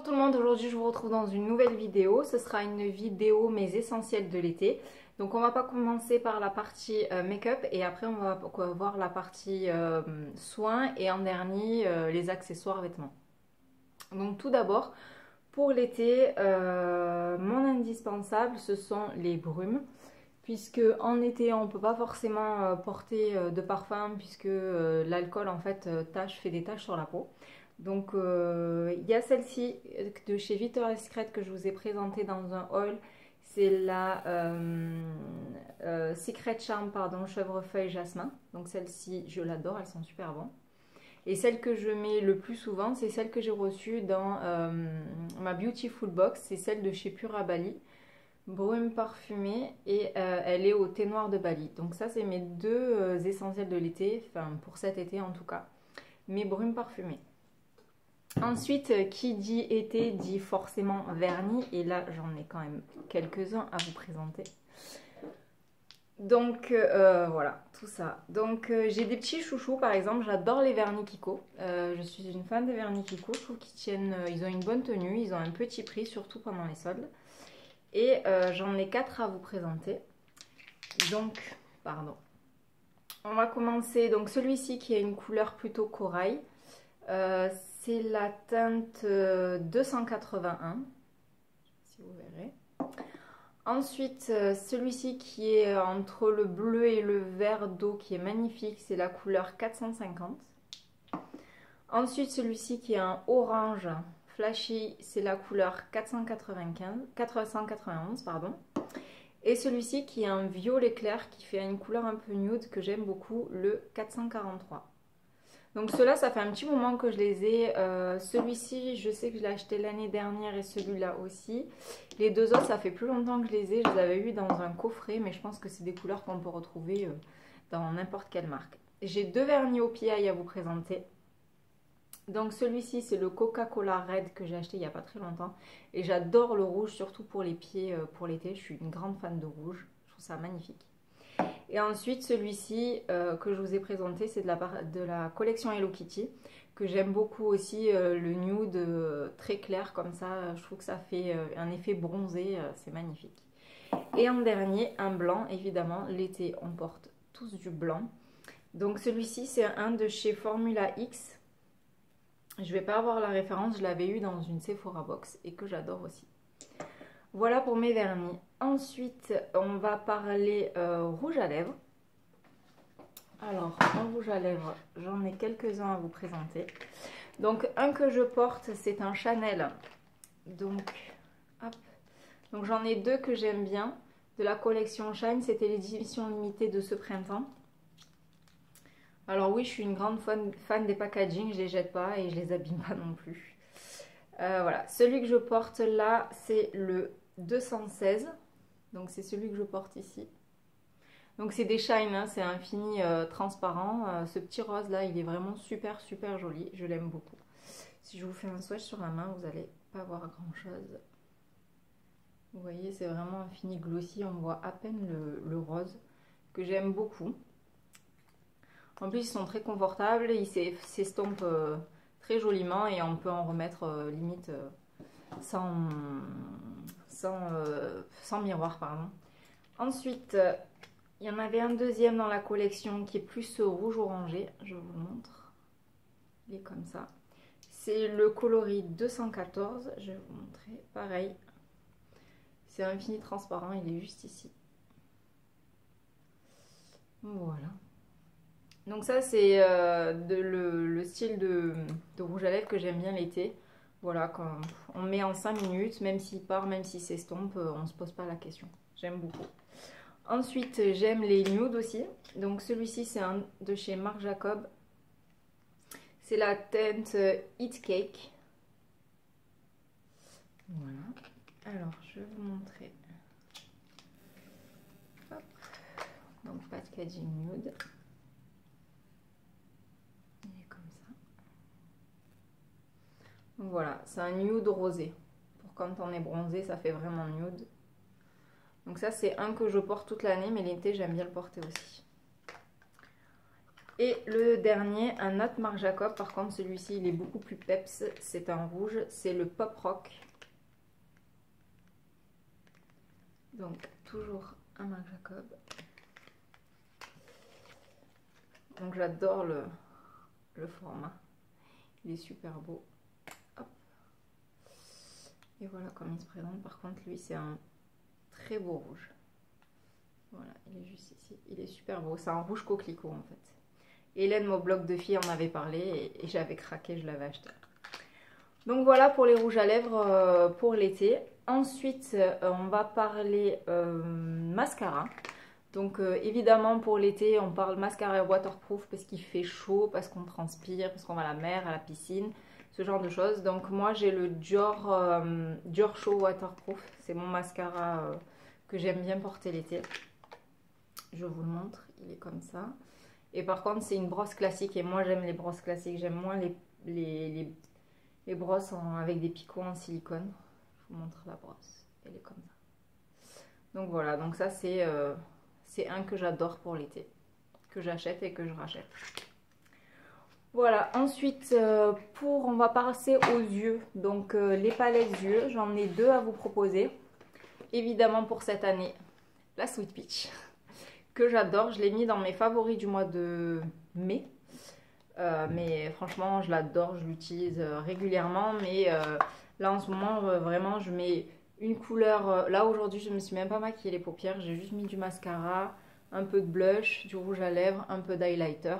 Tout le monde, aujourd'hui je vous retrouve dans une nouvelle vidéo. Ce sera une vidéo mes essentiels de l'été. Donc on va pas commencer par la partie make-up et après on va voir la partie soins et en dernier les accessoires vêtements. Donc tout d'abord pour l'été, mon indispensable ce sont les brumes. Puisque en été on ne peut pas forcément porter de parfum puisque l'alcool en fait fait des taches sur la peau. Donc il y a celle-ci de chez Victoria's Secret que je vous ai présentée dans un haul. C'est la Secret Charm chèvrefeuille jasmin. Donc celle-ci je l'adore, elles sont super bonnes. Et celle que je mets le plus souvent, c'est celle que j'ai reçue dans ma Beautiful Box. C'est celle de chez Pura Bali. Brume parfumée et elle est au thé noir de Bali. Donc ça c'est mes deux essentiels de l'été, enfin pour cet été en tout cas. Mes brumes parfumées. Ensuite, qui dit été dit forcément vernis et là j'en ai quand même quelques-uns à vous présenter. Donc voilà, tout ça. Donc j'ai des petits chouchous par exemple, j'adore les vernis Kiko. Je suis une fan des vernis Kiko, je trouve qu'ils tiennent, ils ont une bonne tenue, ils ont un petit prix surtout pendant les soldes. Et j'en ai 4 à vous présenter. Donc, pardon. On va commencer. Donc celui-ci qui a une couleur plutôt corail. C'est la teinte 281. Si vous verrez. Ensuite, celui-ci qui est entre le bleu et le vert d'eau qui est magnifique. C'est la couleur 450. Ensuite, celui-ci qui est un orange flashy, c'est la couleur 491, pardon. Et celui-ci qui est un violet clair qui fait une couleur un peu nude que j'aime beaucoup, le 443. Donc ceux-là, ça fait un petit moment que je les ai. Celui-ci, je sais que je l'ai acheté l'année dernière et celui-là aussi. Les deux autres, ça fait plus longtemps que je les ai. Je les avais eu dans un coffret, mais je pense que c'est des couleurs qu'on peut retrouver dans n'importe quelle marque. J'ai deux vernis au PI à vous présenter. Donc celui-ci c'est le Coca-Cola Red que j'ai acheté il n'y a pas très longtemps. Et j'adore le rouge, surtout pour les pieds pour l'été. Je suis une grande fan de rouge, je trouve ça magnifique. Et ensuite celui-ci que je vous ai présenté, c'est de la collection Hello Kitty. Que j'aime beaucoup aussi, le nude très clair comme ça. Je trouve que ça fait un effet bronzé, c'est magnifique. Et en dernier, un blanc, évidemment, l'été on porte tous du blanc. Donc celui-ci c'est un de chez Formula X. Je vais pas avoir la référence, je l'avais eu dans une Sephora Box et que j'adore aussi. Voilà pour mes vernis. Ensuite, on va parler rouge à lèvres. Alors, en rouge à lèvres, j'en ai quelques-uns à vous présenter. Donc, un que je porte, c'est un Chanel. Donc, hop. Donc, j'en ai deux que j'aime bien. De la collection Shine, c'était l'édition limitée de ce printemps. Alors oui, je suis une grande fan des packaging, je les jette pas et je les abîme pas non plus. Voilà, celui que je porte là, c'est le 216. Donc c'est celui que je porte ici. Donc c'est des Shine, hein, c'est un fini transparent. Ce petit rose là, il est vraiment super super joli, je l'aime beaucoup. Si je vous fais un swatch sur la main, vous n'allez pas voir grand chose. Vous voyez, c'est vraiment un fini glossy, on voit à peine le rose que j'aime beaucoup. En plus, ils sont très confortables, ils s'estompent très joliment et on peut en remettre limite sans miroir, pardon. Ensuite, il y en avait un deuxième dans la collection qui est plus rouge orangé. Je vous le montre. Il est comme ça. C'est le coloris 214. Je vais vous montrer. Pareil. C'est un fini transparent. Il est juste ici. Voilà. Donc ça c'est le style de rouge à lèvres que j'aime bien l'été. Voilà, quand on met en 5 minutes, même s'il part, même s'il s'estompe, on ne se pose pas la question. J'aime beaucoup. Ensuite, j'aime les nudes aussi. Donc celui-ci c'est un de chez Marc Jacob. C'est la teinte Heat Cake. Voilà. Alors, je vais vous montrer. Hop. Donc packaging nude. Voilà, c'est un nude rosé. Pour quand on est bronzé, ça fait vraiment nude. Donc ça, c'est un que je porte toute l'année, mais l'été, j'aime bien le porter aussi. Et le dernier, un autre Marc Jacob. Par contre, celui-ci, il est beaucoup plus peps. C'est un rouge. C'est le Pop Rock. Donc, toujours un Marc Jacob. Donc, j'adore le format. Il est super beau. Hop. Et voilà comme il se présente. Par contre, lui, c'est un très beau rouge. Voilà, il est juste ici. Il est super beau. C'est un rouge coquelicot, en fait. Hélène, mon blog de filles, en avait parlé et j'avais craqué, je l'avais acheté. Donc voilà pour les rouges à lèvres pour l'été. Ensuite, on va parler mascara. Donc évidemment pour l'été, on parle mascara waterproof parce qu'il fait chaud, parce qu'on transpire, parce qu'on va à la mer, à la piscine, ce genre de choses. Donc moi j'ai le Dior Show Waterproof. C'est mon mascara que j'aime bien porter l'été. Je vous le montre, il est comme ça. Et par contre, c'est une brosse classique. Et moi, j'aime les brosses classiques. J'aime moins les brosses avec des picots en silicone. Je vous montre la brosse. Elle est comme ça. Donc voilà. Donc ça, c'est un que j'adore pour l'été. Que j'achète et que je rachète. Voilà. Ensuite, on va passer aux yeux. Donc les palettes yeux. J'en ai deux à vous proposer. Évidemment, pour cette année, la Sweet Peach. Que j'adore, je l'ai mis dans mes favoris du mois de mai. Mais franchement, je l'adore, je l'utilise régulièrement. Mais là, en ce moment, vraiment, je mets une couleur. Là, aujourd'hui, je ne me suis même pas maquillée les paupières. J'ai juste mis du mascara, un peu de blush, du rouge à lèvres, un peu d'highlighter.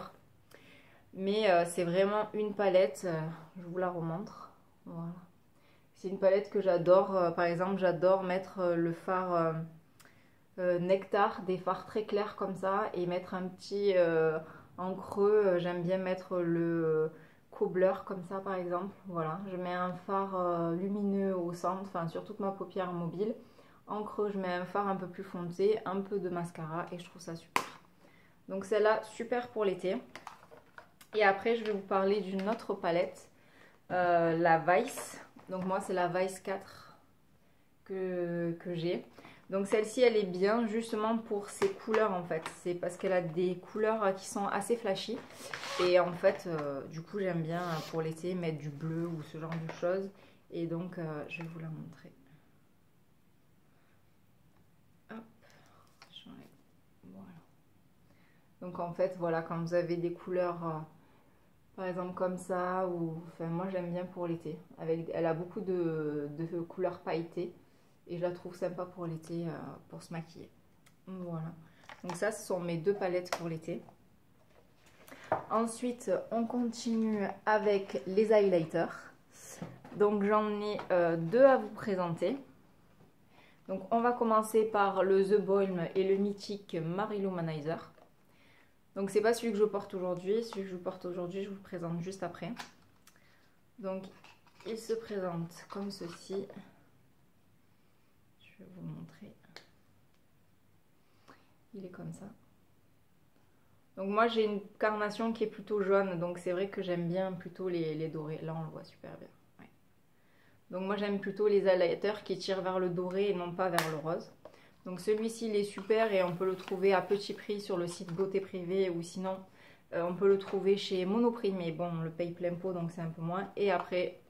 Mais c'est vraiment une palette. Je vous la remontre. Voilà. C'est une palette que j'adore. Par exemple, j'adore mettre le fard... nectar, des fards très clairs comme ça et mettre un petit en creux, j'aime bien mettre le cobbler comme ça par exemple, voilà, je mets un fard lumineux au centre, enfin sur toute ma paupière mobile, en creux je mets un fard un peu plus foncé, un peu de mascara et je trouve ça super. Donc celle-là super pour l'été. Et après je vais vous parler d'une autre palette, la Vice, donc moi c'est la Vice 4 que j'ai. Donc celle-ci, elle est bien justement pour ses couleurs en fait. C'est parce qu'elle a des couleurs qui sont assez flashy. Et en fait, du coup, j'aime bien pour l'été mettre du bleu ou ce genre de choses. Et donc, je vais vous la montrer. Hop, j'enlève. Voilà. Donc en fait, voilà, quand vous avez des couleurs, par exemple comme ça, ou... Enfin, moi, j'aime bien pour l'été. Elle a beaucoup de couleurs pailletées. Et je la trouve sympa pour l'été, pour se maquiller. Voilà. Donc ça, ce sont mes deux palettes pour l'été. Ensuite, on continue avec les highlighters. Donc j'en ai deux à vous présenter. Donc on va commencer par le The Balm et le mythique Mary-Lou-Manizer. Donc c'est pas celui que je porte aujourd'hui. Celui que je porte aujourd'hui, je vous le présente juste après. Donc il se présente comme ceci. Je vais vous montrer. Il est comme ça. Donc moi j'ai une carnation qui est plutôt jaune. Donc c'est vrai que j'aime bien plutôt les dorés. Là on le voit super bien. Ouais. Donc moi j'aime plutôt les highlighters qui tirent vers le doré et non pas vers le rose. Donc celui-ci il est super et on peut le trouver à petit prix sur le site Beauté Privée. Ou sinon on peut le trouver chez Monoprix. Mais bon on le paye plein pot donc c'est un peu moins. Et après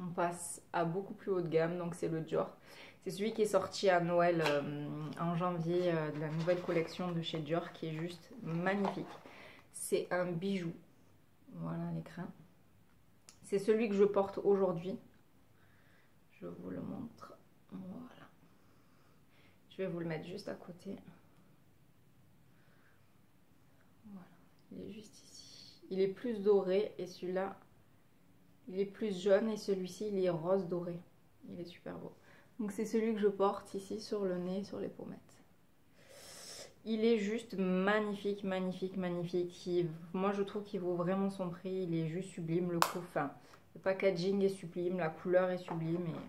on passe à beaucoup plus haut de gamme. Donc c'est le Dior. C'est celui qui est sorti à Noël en janvier de la nouvelle collection de chez Dior qui est juste magnifique. C'est un bijou. Voilà l'écran. C'est celui que je porte aujourd'hui. Je vous le montre. Voilà. Je vais vous le mettre juste à côté. Voilà. Il est juste ici. Il est plus doré et celui-là, il est plus jaune et celui-ci, il est rose doré. Il est super beau. Donc c'est celui que je porte ici sur le nez, sur les pommettes. Il est juste magnifique, magnifique, magnifique. Moi je trouve qu'il vaut vraiment son prix. Il est juste sublime. Le packaging est sublime, la couleur est sublime et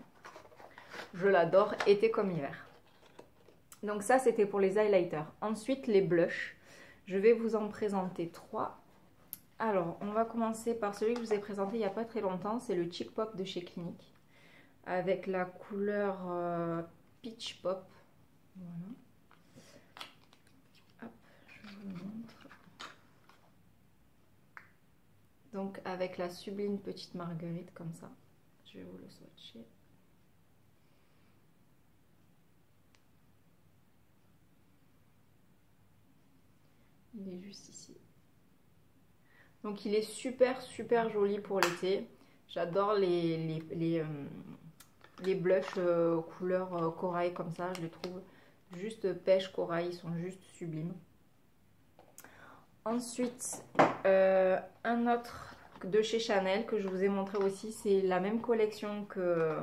je l'adore été comme hiver. Donc ça c'était pour les highlighters. Ensuite les blushs. Je vais vous en présenter 3. Alors on va commencer par celui que je vous ai présenté il n'y a pas très longtemps. C'est le Chic Pop de chez Clinique. Avec la couleur Peach Pop. Voilà. Hop, je vous le montre. Donc avec la sublime petite marguerite comme ça. Je vais vous le swatcher. Il est juste ici. Donc il est super super joli pour l'été. J'adore les blushs couleur corail comme ça. Je les trouve juste pêche corail. Ils sont juste sublimes. Ensuite, un autre de chez Chanel que je vous ai montré aussi. C'est la même collection que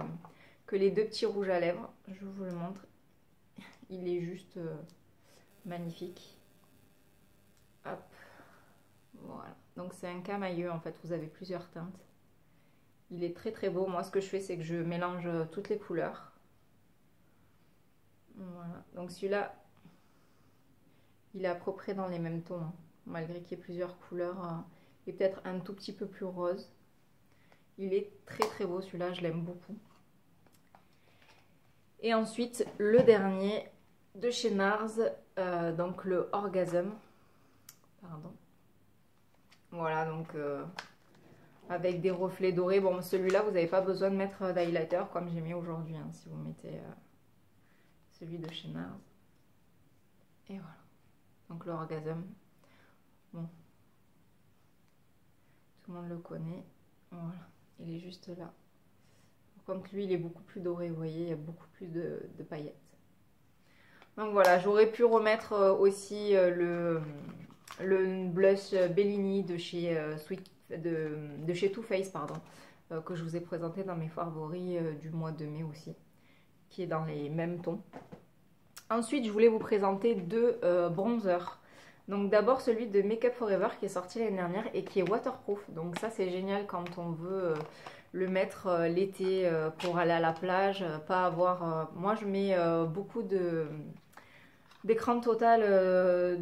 les deux petits rouges à lèvres. Je vous le montre. Il est juste magnifique. Hop. Voilà. Donc c'est un camailleux en fait. Vous avez plusieurs teintes. Il est très très beau. Moi ce que je fais c'est que je mélange toutes les couleurs. Voilà. Donc celui-là, il est à peu près dans les mêmes tons. Hein. Malgré qu'il y ait plusieurs couleurs. Et peut-être un tout petit peu plus rose. Il est très très beau celui-là. Je l'aime beaucoup. Et ensuite le dernier de chez Nars. Donc le Orgasm. Pardon. Voilà donc... avec des reflets dorés. Bon, celui-là, vous n'avez pas besoin de mettre d'highlighter comme j'ai mis aujourd'hui, hein, si vous mettez celui de chez Nars. Et voilà. Donc l'Orgasm. Bon. Tout le monde le connaît. Voilà. Il est juste là. Comme lui, il est beaucoup plus doré, vous voyez, il y a beaucoup plus de paillettes. Donc voilà, j'aurais pu remettre aussi le blush Bellini de chez de chez Too Faced, pardon, que je vous ai présenté dans mes favoris du mois de mai aussi, qui est dans les mêmes tons. Ensuite, je voulais vous présenter deux bronzers. Donc d'abord celui de Make Up For Ever qui est sorti l'année dernière et qui est waterproof. Donc ça c'est génial quand on veut le mettre l'été pour aller à la plage, pas avoir... moi je mets beaucoup d'écran total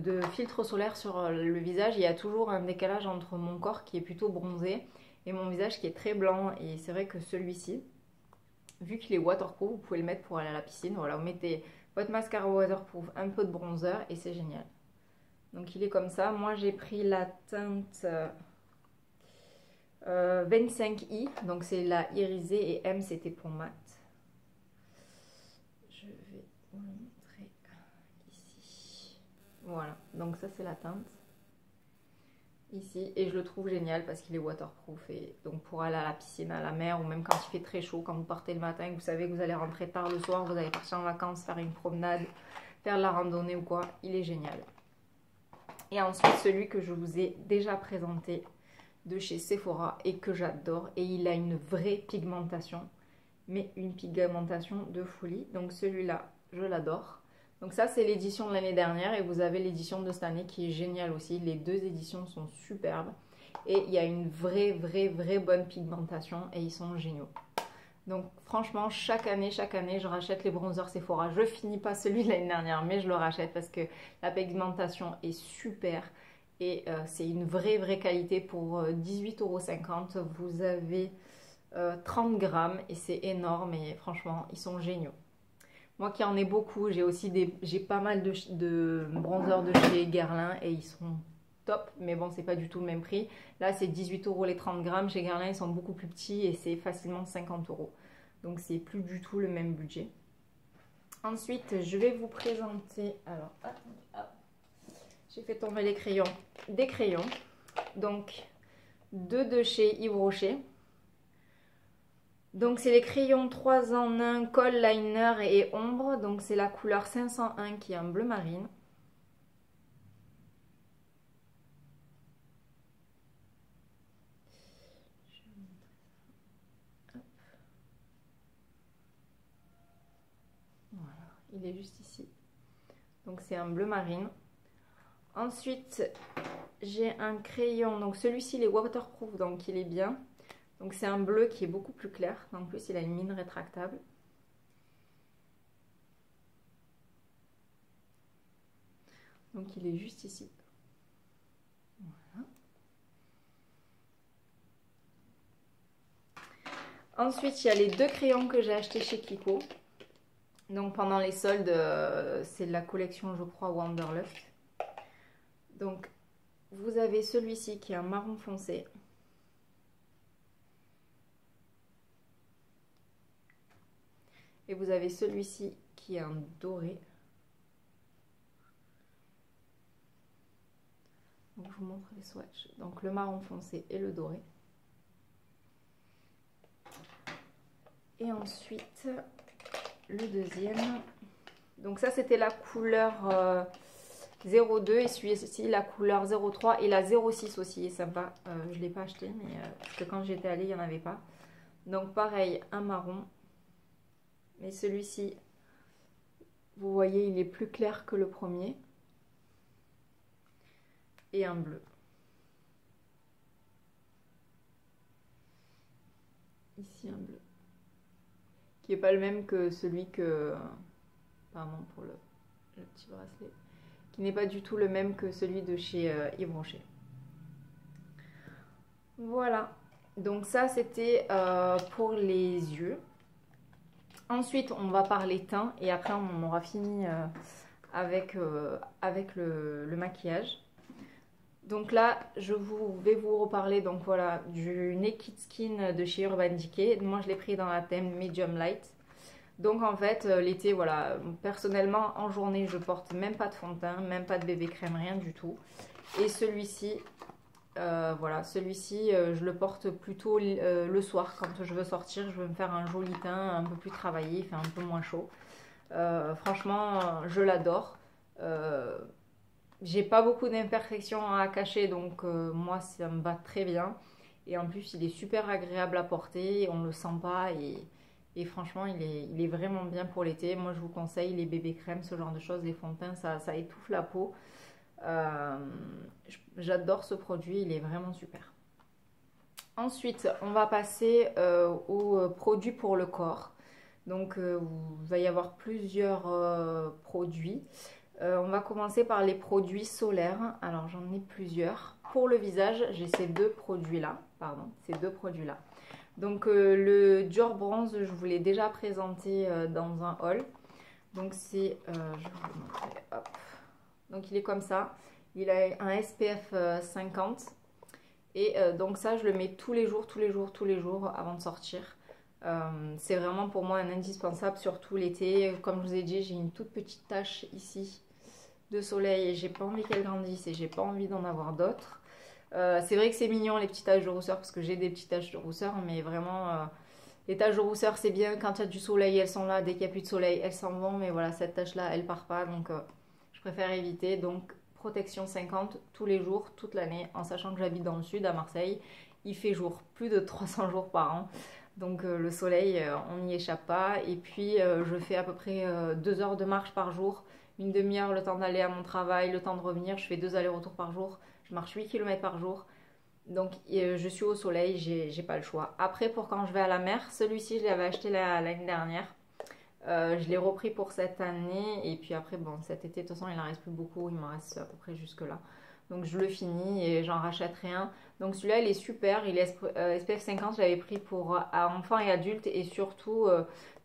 de filtre solaire sur le visage. Il y a toujours un décalage entre mon corps qui est plutôt bronzé et mon visage qui est très blanc. Et c'est vrai que celui-ci, vu qu'il est waterproof, vous pouvez le mettre pour aller à la piscine. Voilà, vous mettez votre mascara waterproof, un peu de bronzer et c'est génial. Donc il est comme ça. Moi j'ai pris la teinte 25i, donc c'est la irisée, et M c'était pour mat. Je vais vous le montrer ici. Voilà, donc ça c'est la teinte ici, et je le trouve génial parce qu'il est waterproof, et donc pour aller à la piscine, à la mer, ou même quand il fait très chaud, quand vous partez le matin, vous savez que vous allez rentrer tard le soir, vous allez partir en vacances, faire une promenade, faire de la randonnée ou quoi, il est génial. Et ensuite celui que je vous ai déjà présenté de chez Sephora et que j'adore, et il a une vraie pigmentation, mais une pigmentation de folie. Donc celui-là je l'adore. Donc ça c'est l'édition de l'année dernière, et vous avez l'édition de cette année qui est géniale aussi. Les deux éditions sont superbes et il y a une vraie bonne pigmentation et ils sont géniaux. Donc franchement chaque année je rachète les bronzers Sephora. Je finis pas celui de l'année dernière, mais je le rachète parce que la pigmentation est super et c'est une vraie qualité. Pour 18,50 €, vous avez 30 grammes et c'est énorme, et franchement ils sont géniaux. Moi qui en ai beaucoup, j'ai pas mal de bronzers de chez Guerlain et ils sont top, mais bon c'est pas du tout le même prix. Là c'est 18 € les 30 grammes, chez Guerlain ils sont beaucoup plus petits et c'est facilement 50 €. Donc c'est plus du tout le même budget. Ensuite je vais vous présenter, alors attendez, hop, j'ai fait tomber les crayons, des crayons, donc deux de chez Yves Rocher. Donc c'est les crayons 3 en 1, colle, liner et ombre. Donc c'est la couleur 501 qui est en bleu marine. Voilà, il est juste ici. Donc c'est un bleu marine. Ensuite j'ai un crayon, donc celui-ci il est waterproof, donc il est bien. Donc c'est un bleu qui est beaucoup plus clair. En plus il a une mine rétractable. Donc il est juste ici. Voilà. Ensuite il y a les deux crayons que j'ai achetés chez Kiko. Donc pendant les soldes, c'est la collection je crois Wanderlust. Donc vous avez celui-ci qui est un marron foncé. Et vous avez celui-ci qui est un doré. Donc, je vous montre les swatchs. Donc le marron foncé et le doré. Et ensuite, le deuxième. Donc ça, c'était la couleur 02 et celui-ci, la couleur 03 et la 06 aussi est sympa. Je ne l'ai pas acheté, mais parce que quand j'étais allée, il n'y en avait pas. Donc pareil, un marron. Mais celui-ci, vous voyez, il est plus clair que le premier. Et un bleu. Ici, un bleu. Qui n'est pas le même que celui que... Pardon pour le petit bracelet. Qui n'est pas du tout le même que celui de chez Yves Rocher. Voilà. Donc ça, c'était pour les yeux. Ensuite, on va parler teint. Et après, on aura fini avec le maquillage. Donc là, je vais vous reparler donc voilà, du Naked Skin de chez Urban Decay. Moi, je l'ai pris dans la thème Medium Light. Donc en fait, l'été, voilà, personnellement, en journée, je porte même pas de fond de teint, même pas de bébé crème, rien du tout. Et celui-ci, voilà, celui-ci, je le porte plutôt le soir quand je veux sortir. Je veux me faire un joli teint un peu plus travaillé, il fait un peu moins chaud. Franchement, je l'adore. J'ai pas beaucoup d'imperfections à cacher, donc moi ça me va très bien. Et en plus il est super agréable à porter, on le sent pas et franchement il est vraiment bien pour l'été. Moi je vous conseille les bébés crèmes, ce genre de choses, les fonds de teint, ça étouffe la peau. J'adore ce produit, il est vraiment super. Ensuite on va passer aux produits pour le corps. Donc il va y avoir plusieurs produits. On va commencer par les produits solaires. Alors j'en ai plusieurs. Pour le visage, j'ai ces deux produits-là. Donc le Dior Bronze, je vous l'ai déjà présenté dans un haul. Donc c'est, je vais vous montrer. Hop. Donc il est comme ça. Il a un SPF 50. Et donc ça, je le mets tous les jours avant de sortir. C'est vraiment pour moi un indispensable, surtout l'été. Comme je vous ai dit, j'ai une toute petite tache ici de soleil et j'ai pas envie qu'elle grandisse et j'ai pas envie d'en avoir d'autres. C'est vrai que c'est mignon les petites taches de rousseur parce que j'ai des petites taches de rousseur, mais vraiment les taches de rousseur c'est bien quand il y a du soleil, elles sont là. Dès qu'il n'y a plus de soleil, elles s'en vont, mais voilà, cette tache là elle part pas, donc je préfère éviter. Donc protection 50 tous les jours, toute l'année, en sachant que j'habite dans le sud à Marseille. Il fait jour, plus de 300 jours par an. Donc le soleil, on n'y échappe pas. Et puis je fais à peu près 2 heures de marche par jour, une demi-heure le temps d'aller à mon travail, le temps de revenir. Je fais 2 allers-retours par jour. Je marche 8 km par jour. Donc je suis au soleil, j'ai pas le choix. Après, pour quand je vais à la mer, celui-ci je l'avais acheté l'année dernière. Je l'ai repris pour cette année. Et puis après, bon, cet été, de toute façon, il n'en reste plus beaucoup. Il m'en reste à peu près jusque là. Donc je le finis et j'en rachèterai un. Donc celui-là il est super, il est SPF 50, je l'avais pris pour enfants et adultes et surtout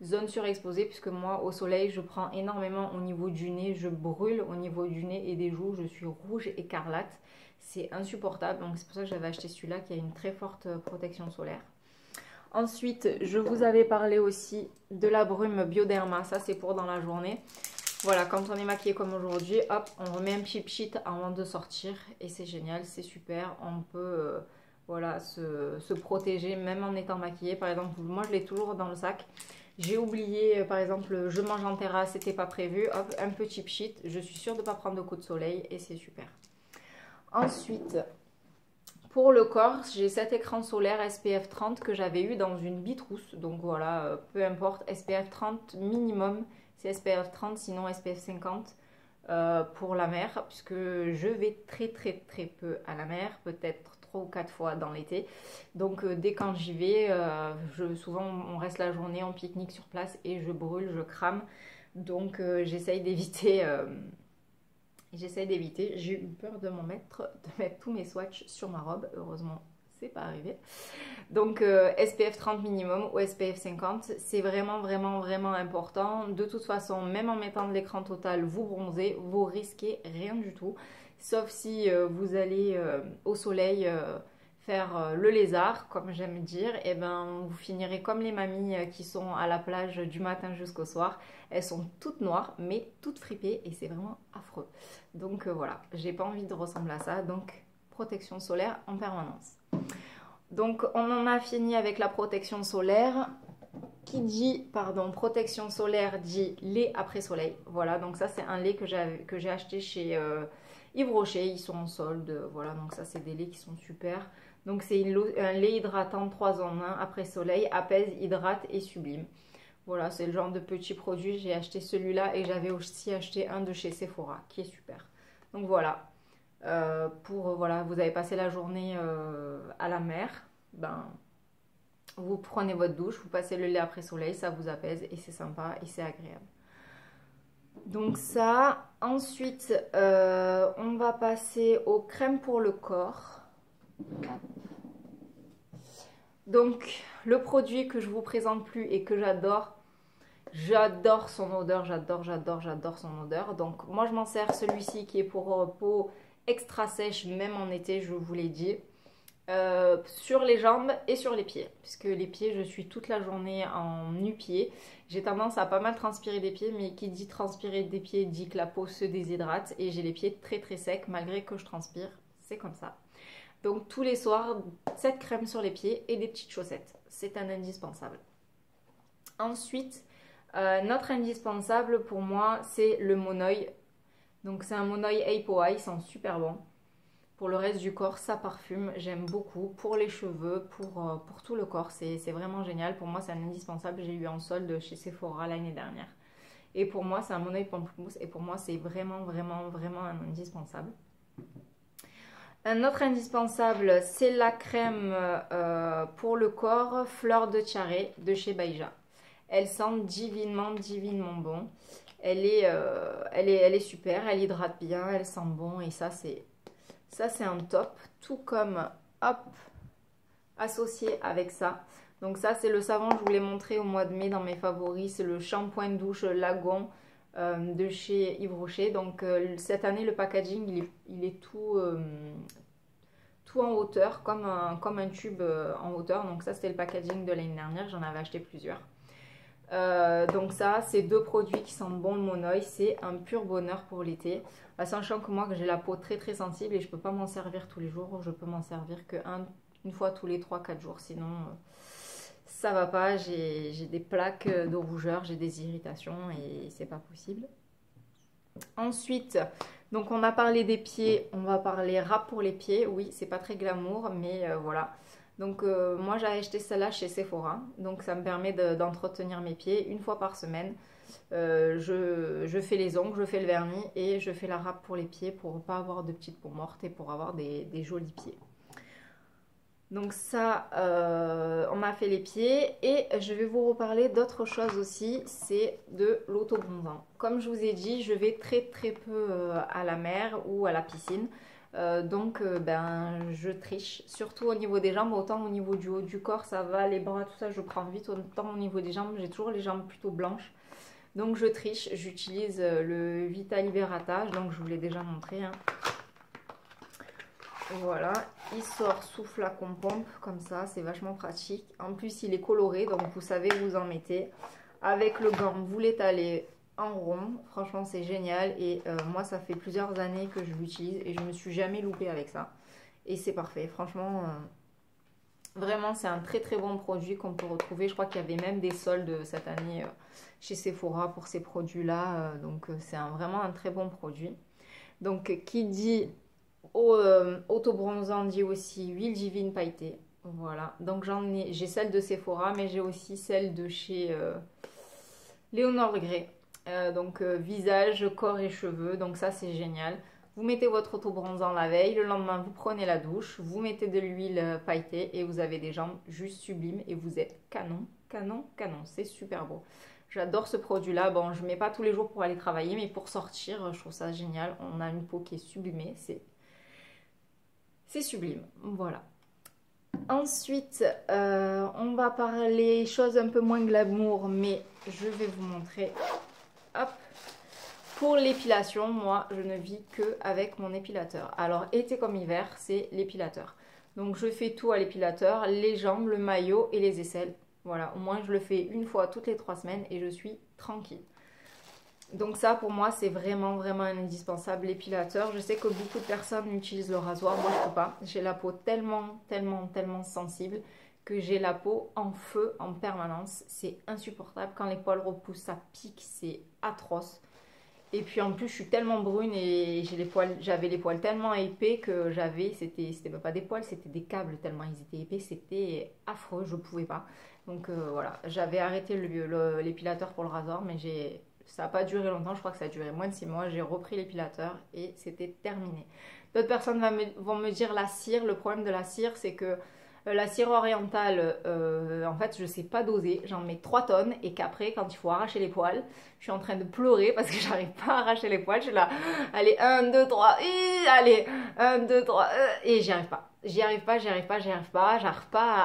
zone surexposée puisque moi au soleil je prends énormément au niveau du nez, je brûle au niveau du nez et des joues, je suis rouge écarlate, c'est insupportable. Donc c'est pour ça que j'avais acheté celui-là qui a une très forte protection solaire. Ensuite je vous avais parlé aussi de la brume Bioderma, ça c'est pour dans la journée. Voilà, quand on est maquillé comme aujourd'hui, hop, on remet un petit sheet avant de sortir et c'est génial, c'est super. On peut voilà, se protéger même en étant maquillé. Par exemple, moi je l'ai toujours dans le sac. J'ai oublié, par exemple, je mange en terrasse, c'était pas prévu. Hop, un petit sheet, je suis sûre de ne pas prendre de coups de soleil et c'est super. Ensuite, pour le corps, j'ai cet écran solaire SPF 30 que j'avais eu dans une bitrousse. Donc voilà, peu importe, SPF 30 minimum. C'est SPF 30, sinon SPF 50 pour la mer, puisque je vais très peu à la mer, peut-être 3 ou 4 fois dans l'été. Donc dès quand j'y vais, souvent on reste la journée en pique-nique sur place et je brûle, je crame. Donc j'essaye d'éviter. J'ai eu peur de mettre tous mes swatchs sur ma robe, heureusement c'est pas arrivé. Donc SPF 30 minimum ou SPF 50, c'est vraiment important. De toute façon, même en mettant de l'écran total, vous bronzez, vous risquez rien du tout. Sauf si vous allez au soleil faire le lézard, comme j'aime dire, et ben vous finirez comme les mamies qui sont à la plage du matin jusqu'au soir. Elles sont toutes noires, mais toutes fripées, et c'est vraiment affreux. Donc voilà, j'ai pas envie de ressembler à ça, donc protection solaire en permanence. Donc on en a fini avec la protection solaire. Qui dit, pardon, protection solaire dit lait après soleil. Voilà, donc ça c'est un lait que j'ai acheté chez Yves Rocher. Ils sont en solde, voilà, donc ça c'est des laits qui sont super. Donc c'est un lait hydratant 3 en 1 après soleil, apaise, hydrate et sublime. Voilà, c'est le genre de petit produit. J'ai acheté celui-là et j'avais aussi acheté un de chez Sephora qui est super. Donc voilà, voilà, vous avez passé la journée à la mer, ben vous prenez votre douche, vous passez le lait après soleil, ça vous apaise et c'est sympa et c'est agréable. Donc ça, ensuite on va passer aux crèmes pour le corps. Donc le produit que je vous présente plus et que j'adore son odeur, j'adore son odeur. Donc moi je m'en sers celui-ci qui est pour peau extra sèche, même en été, je vous l'ai dit. Sur les jambes et sur les pieds, puisque les pieds je suis toute la journée en nu-pied. J'ai tendance à pas mal transpirer des pieds, mais qui dit transpirer des pieds dit que la peau se déshydrate et j'ai les pieds très très secs malgré que je transpire, c'est comme ça. Donc tous les soirs, cette crème sur les pieds et des petites chaussettes, c'est un indispensable. Ensuite, notre indispensable pour moi c'est le Monoi. Donc c'est un Monoi Apoa, il sent super bon. Pour le reste du corps, ça parfume, j'aime beaucoup. Pour les cheveux, pour tout le corps, c'est vraiment génial. Pour moi, c'est un indispensable. J'ai eu en solde chez Sephora l'année dernière. Et pour moi, c'est un Monoi Pamplemousse. Et pour moi, c'est vraiment un indispensable. Un autre indispensable, c'est la crème pour le corps Fleur de Tiare de chez Baïja. Elle sent divinement bon. Elle est super, elle hydrate bien, elle sent bon. Et ça, c'est un top, tout comme, hop, associé avec ça. Donc ça, c'est le savon, je vous l'ai montré au mois de mai dans mes favoris. C'est le shampoing de douche Lagon de chez Yves Rocher. Donc cette année, le packaging, il est tout en hauteur, comme un tube en hauteur. Donc ça, c'était le packaging de l'année dernière. J'en avais acheté plusieurs. Donc ça, c'est deux produits qui sentent bon le Monoi, c'est un pur bonheur pour l'été. Sachant que moi, que j'ai la peau très très sensible et je peux pas m'en servir tous les jours, je peux m'en servir que une fois tous les 3-4 jours, sinon ça va pas, j'ai des plaques de rougeur, j'ai des irritations et c'est pas possible. Ensuite, donc on a parlé des pieds, on va parler râpe pour les pieds. Oui, c'est pas très glamour, mais voilà. Donc moi j'ai acheté celle-là chez Sephora, donc ça me permet d'entretenir mes pieds une fois par semaine. Je fais les ongles, je fais le vernis et je fais la râpe pour les pieds pour ne pas avoir de petites peaux mortes et pour avoir des jolis pieds. Donc ça, on m'a fait les pieds et je vais vous reparler d'autre chose aussi, c'est de l'auto-bronzant. Comme je vous ai dit, je vais très peu à la mer ou à la piscine. Donc je triche, surtout au niveau des jambes, autant au niveau du haut du corps ça va, les bras tout ça je prends vite, autant au niveau des jambes j'ai toujours les jambes plutôt blanches. Donc je triche, j'utilise le Vita Liberata, donc je vous l'ai déjà montré. Hein. Voilà, il sort sous flacon pompe comme ça, c'est vachement pratique. En plus il est coloré, donc vous savez vous en mettez. Avec le gant, vous l'étalez en rond, franchement c'est génial et moi ça fait plusieurs années que je l'utilise et je me suis jamais loupée avec ça et c'est parfait, franchement vraiment c'est un très bon produit qu'on peut retrouver. Je crois qu'il y avait même des soldes cette année chez Sephora pour ces produits là, donc c'est vraiment un très bon produit. Donc qui dit auto-bronzant dit aussi huile divine pailletée, voilà. Donc j'ai celle de Sephora mais j'ai aussi celle de chez Léonore Legret. Donc visage, corps et cheveux, donc ça c'est génial. Vous mettez votre auto-bronzant la veille, le lendemain vous prenez la douche, vous mettez de l'huile pailletée et vous avez des jambes juste sublimes et vous êtes canon, c'est super beau. J'adore ce produit là, bon je ne mets pas tous les jours pour aller travailler mais pour sortir je trouve ça génial, on a une peau qui est sublimée, c'est sublime, voilà. Ensuite, on va parler choses un peu moins glamour mais je vais vous montrer. Hop. Pour l'épilation, moi, je ne vis que avec mon épilateur. Alors, été comme hiver, c'est l'épilateur. Donc je fais tout à l'épilateur, les jambes, le maillot et les aisselles. Voilà, au moins je le fais une fois toutes les 3 semaines et je suis tranquille. Donc ça pour moi c'est vraiment un indispensable, l'épilateur. Je sais que beaucoup de personnes utilisent le rasoir, moi je peux pas. J'ai la peau tellement sensible que j'ai la peau en feu en permanence. C'est insupportable, quand les poils repoussent ça pique, c'est atroce. Et puis en plus je suis tellement brune et j'avais les poils tellement épais que c'était même pas des poils, c'était des câbles tellement ils étaient épais, c'était affreux, je pouvais pas. Donc voilà, j'avais arrêté l'épilateur pour le rasoir, mais ça n'a pas duré longtemps, je crois que ça a duré moins de 6 mois. J'ai repris l'épilateur et c'était terminé. D'autres personnes vont me dire la cire. Le problème de la cire, c'est que la cire orientale, en fait, je sais pas doser. J'en mets 3 tonnes et qu'après, quand il faut arracher les poils, je suis en train de pleurer parce que j'arrive pas à arracher les poils. Je suis là, allez, 1, 2, 3, allez, 1, 2, 3, et j'y arrive pas. J'arrive pas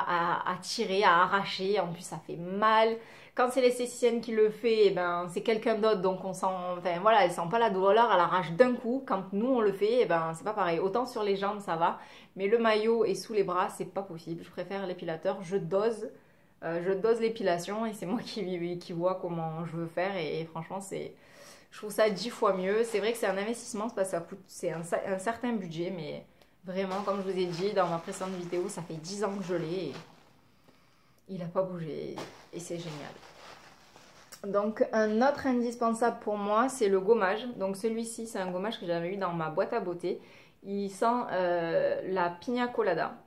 à tirer, à arracher. En plus, ça fait mal. Quand c'est l'esthéticienne qui le fait, eh ben, c'est quelqu'un d'autre, donc on sent, enfin voilà, elle sent pas la douleur, elle arrache d'un coup. Quand nous on le fait, eh ben, c'est pas pareil. Autant sur les jambes ça va, mais le maillot et sous les bras, c'est pas possible. Je préfère l'épilateur, je dose l'épilation et c'est moi qui vois comment je veux faire et franchement je trouve ça 10 fois mieux. C'est vrai que c'est un investissement parce que ça coûte, c'est un certain budget, mais vraiment comme je vous ai dit dans ma précédente vidéo, ça fait 10 ans que je l'ai et il n'a pas bougé et c'est génial. Donc un autre indispensable pour moi, c'est le gommage. Donc celui-ci, c'est un gommage que j'avais eu dans ma boîte à beauté. Il sent la pina colada.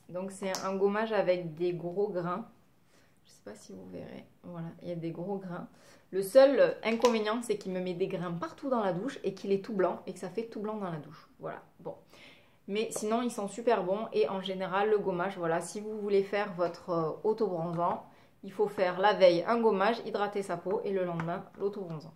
Donc c'est un gommage avec des gros grains. Je ne sais pas si vous verrez. Voilà, il y a des gros grains. Le seul inconvénient, c'est qu'il me met des grains partout dans la douche et qu'il est tout blanc et que ça fait tout blanc dans la douche. Voilà, bon. Mais sinon, ils sont super bons et en général, le gommage, voilà, si vous voulez faire votre auto-bronzant, il faut faire la veille un gommage, hydrater sa peau et le lendemain l'auto-bronzant.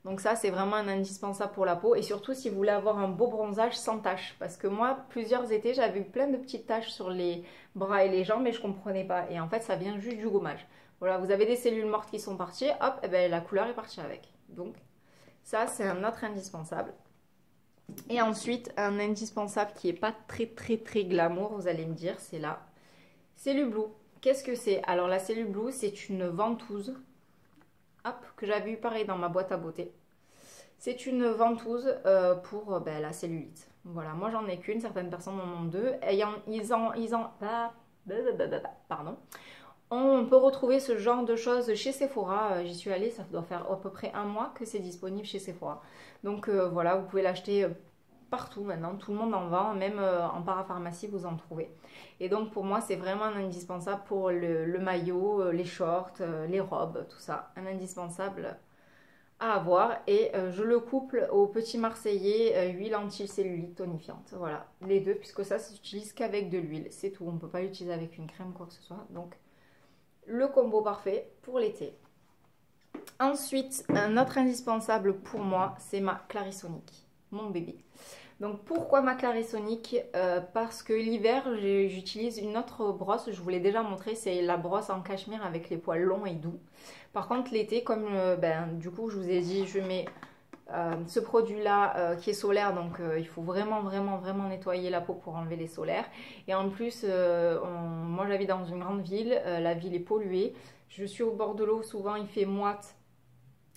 Donc ça, c'est vraiment un indispensable pour la peau et surtout si vous voulez avoir un beau bronzage sans taches. Parce que moi, plusieurs étés, j'avais eu plein de petites taches sur les bras et les jambes et je ne comprenais pas. Et en fait, ça vient juste du gommage. Voilà, vous avez des cellules mortes qui sont parties, hop, et ben, la couleur est partie avec. Donc ça, c'est un autre indispensable. Et ensuite, un indispensable qui n'est pas très glamour, vous allez me dire, c'est la Cellule Blue. Qu'est-ce que c'est? Alors la Cellule Blue, c'est une ventouse, hop, que j'avais eu pareil dans ma boîte à beauté. C'est une ventouse pour la cellulite. Voilà, moi j'en ai qu'une, certaines personnes en ont deux. Pardon. On peut retrouver ce genre de choses chez Sephora. J'y suis allée, ça doit faire à peu près un mois que c'est disponible chez Sephora. Donc voilà, vous pouvez l'acheter partout maintenant, tout le monde en vend, même en parapharmacie vous en trouvez. Et donc pour moi c'est vraiment un indispensable pour le maillot, les shorts, les robes, tout ça. Un indispensable à avoir et je le couple au petit marseillais huile anti-cellulite tonifiante. Voilà, les deux puisque ça s'utilise qu'avec de l'huile, c'est tout. On ne peut pas l'utiliser avec une crème quoi que ce soit. Donc le combo parfait pour l'été. Ensuite, un autre indispensable pour moi, c'est ma Clarisonic, mon bébé. Donc pourquoi ma Clarisonic? Parce que l'hiver, j'utilise une autre brosse, je vous l'ai déjà montré, c'est la brosse en cachemire avec les poils longs et doux. Par contre l'été, comme du coup je vous ai dit, je mets ce produit-là qui est solaire, donc il faut vraiment nettoyer la peau pour enlever les solaires. Et en plus, moi j'habite dans une grande ville, la ville est polluée, je suis au bord de l'eau, souvent il fait moite.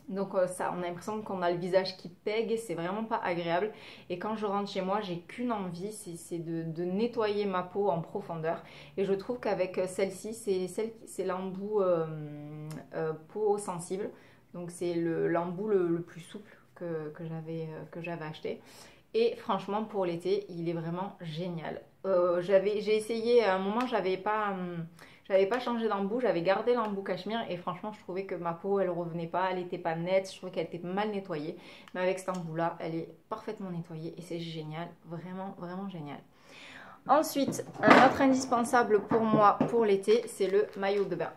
Donc ça, on a l'impression qu'on a le visage qui pègue, c'est vraiment pas agréable. Et quand je rentre chez moi, j'ai qu'une envie, c'est de nettoyer ma peau en profondeur. Et je trouve qu'avec celle-ci, c'est l'embout peau sensible. Donc c'est l'embout le plus souple que j'avais acheté. Et franchement, pour l'été, il est vraiment génial. J'ai essayé, à un moment, j'avais pas changé d'embout, j'avais gardé l'embout cachemire et franchement je trouvais que ma peau elle revenait pas, elle était pas nette, je trouvais qu'elle était mal nettoyée. Mais avec cet embout là, elle est parfaitement nettoyée et c'est génial, vraiment génial. Ensuite, un autre indispensable pour moi pour l'été, c'est le maillot de bain.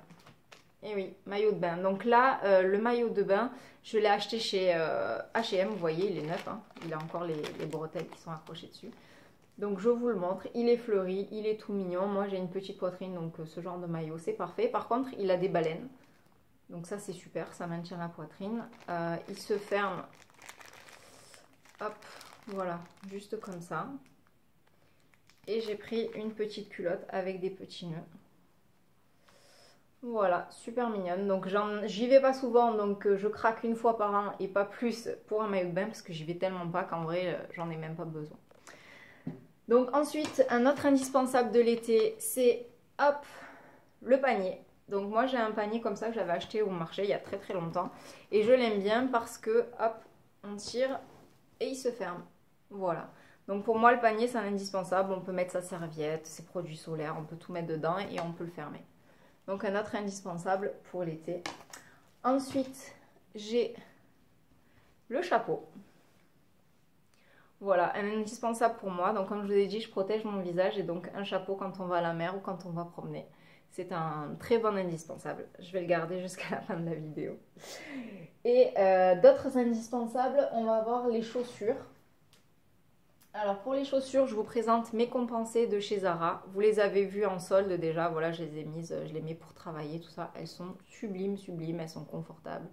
Et oui, maillot de bain. Donc là, le maillot de bain, je l'ai acheté chez H&M, vous voyez, il est neuf, hein. Il a encore les bretelles qui sont accrochées dessus. Donc je vous le montre, il est fleuri, il est tout mignon. Moi j'ai une petite poitrine, donc ce genre de maillot c'est parfait. Par contre il a des baleines, donc ça c'est super, ça maintient la poitrine. Il se ferme, hop, voilà, juste comme ça. et j'ai pris une petite culotte avec des petits nœuds. Voilà, super mignonne. Donc j'y vais pas souvent, donc je craque une fois par an et pas plus pour un maillot de bain parce que j'y vais tellement pas qu'en vrai j'en ai même pas besoin. Donc ensuite, un autre indispensable de l'été, c'est hop, le panier. Donc moi j'ai un panier comme ça que j'avais acheté au marché il y a très très longtemps et je l'aime bien parce que hop, on tire et il se ferme. Voilà. Donc pour moi le panier c'est un indispensable, on peut mettre sa serviette, ses produits solaires, on peut tout mettre dedans et on peut le fermer. Donc un autre indispensable pour l'été. Ensuite, j'ai le chapeau. Voilà, un indispensable pour moi. Donc comme je vous ai dit, je protège mon visage et donc un chapeau quand on va à la mer ou quand on va promener. C'est un très bon indispensable. Je vais le garder jusqu'à la fin de la vidéo. Et d'autres indispensables, on va voir les chaussures. Alors pour les chaussures, je vous présente mes compensées de chez Zara. Vous les avez vues en solde déjà, voilà, je les ai mises, je les mets pour travailler, tout ça. Elles sont sublimes, sublimes, elles sont confortables.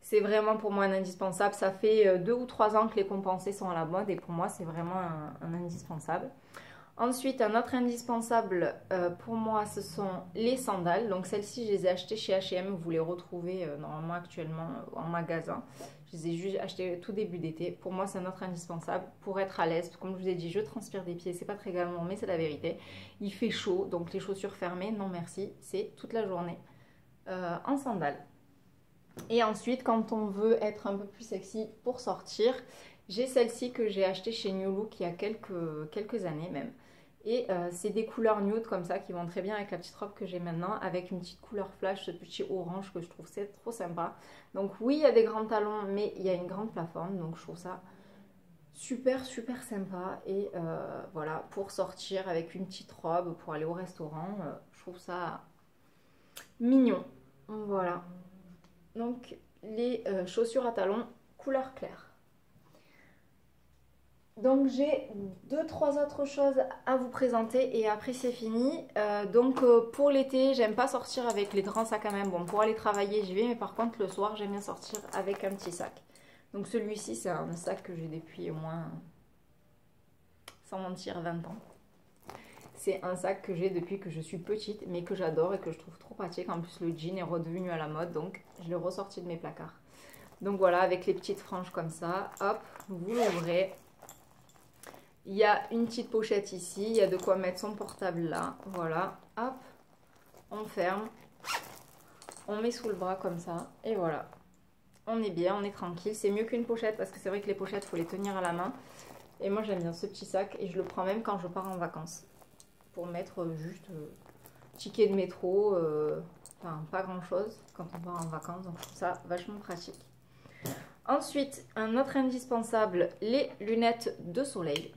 C'est vraiment pour moi un indispensable. Ça fait 2 ou 3 ans que les compensées sont à la mode et pour moi c'est vraiment un indispensable. Ensuite, un autre indispensable pour moi, ce sont les sandales. Donc celles-ci, je les ai achetées chez H&M. Vous les retrouvez normalement actuellement en magasin. Je les ai juste achetées tout début d'été. Pour moi, c'est un autre indispensable pour être à l'aise. Comme je vous ai dit, je transpire des pieds. C'est pas très glamour, mais c'est la vérité. Il fait chaud, donc les chaussures fermées, non merci. C'est toute la journée en sandales. Et ensuite, quand on veut être un peu plus sexy pour sortir, j'ai celle-ci que j'ai achetée chez New Look il y a quelques années même. Et c'est des couleurs nude comme ça qui vont très bien avec la petite robe que j'ai maintenant, avec une petite couleur flash, ce petit orange que je trouve c'est trop sympa. Donc oui, il y a des grands talons, mais il y a une grande plateforme, donc je trouve ça super super sympa. Et voilà, pour sortir avec une petite robe, pour aller au restaurant, je trouve ça mignon. Voilà. Donc les chaussures à talons couleur claire. Donc j'ai 2-3 autres choses à vous présenter et après c'est fini. Pour l'été, j'aime pas sortir avec les grands sacs à main. Bon, pour aller travailler j'y vais, mais par contre le soir j'aime bien sortir avec un petit sac. Donc celui-ci c'est un sac que j'ai depuis au moins, sans mentir, 20 ans. C'est un sac que j'ai depuis que je suis petite, mais que j'adore et que je trouve trop pratique. En plus le jean est redevenu à la mode, donc je l'ai ressorti de mes placards. Donc voilà, avec les petites franges comme ça, hop, vous l'ouvrez. Il y a une petite pochette ici, il y a de quoi mettre son portable là, voilà, hop, on ferme, on met sous le bras comme ça, et voilà, on est bien, on est tranquille. C'est mieux qu'une pochette parce que c'est vrai que les pochettes, il faut les tenir à la main, et moi j'aime bien ce petit sac, et je le prends même quand je pars en vacances, pour mettre juste ticket de métro, enfin pas grand chose quand on part en vacances, donc je trouve ça vachement pratique. Ensuite, un autre indispensable, les lunettes de soleil.